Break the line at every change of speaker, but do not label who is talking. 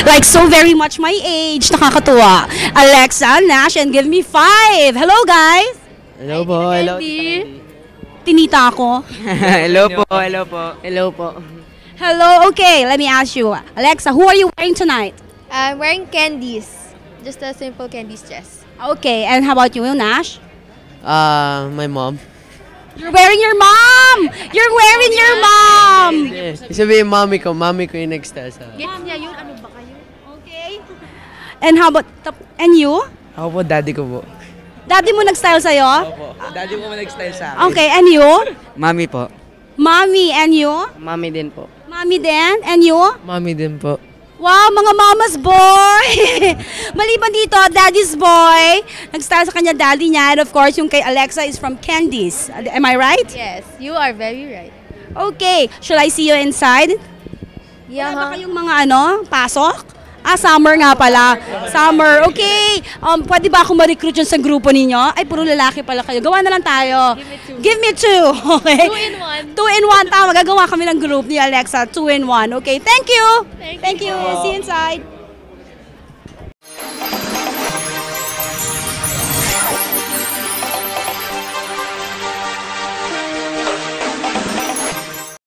Like so very much my age. Nakakatuwa. Alexa, Nash, and give me 5. Hello, guys.
Hello po, hello.
Tinita ako.
Hello po, hello po. Hello po.
Hello, okay, let me ask you. Alexa, who are you wearing tonight?
I'm wearing candies. Just a simple candies dress.
Okay, and how about you, Nash?
My mom.
You're wearing your mom! You're wearing your mom!
Sabihin mami ko yung nag-style sa...
Gets niya yun, ano ba kayo?
Okay. And how about, and you?
Ako po, daddy ko po.
Daddy mo nag-style sa'yo?
Opo, daddy ko nag-style sa akin.
Okay, and you?
Mami po.
Mommy, and you?
Mami din po.
Mommy din, and you?
Mami din po.
Wow, mga mama's boy! Maliban dito, daddy's boy. Nag-style sa kanya daddy niya. And of course, yung kay Alexa is from Candies. Am I right?
Yes, you are very right.
Okay, shall I see you inside?
Yeah.
Wala ba kayong mga pasok? Summer nga pala. Summer, okay. Pwede ba ako ma-recruit yun sa grupo ninyo? Ay, puro lalaki pala kayo. Gawa na lang tayo.
Give me 2.
Give me 2. Okay.
2 in 1.
2 in 1. Tama, gagawa kami ng group ni Alexa. 2 in 1. Okay, thank you. Thank you. See you inside.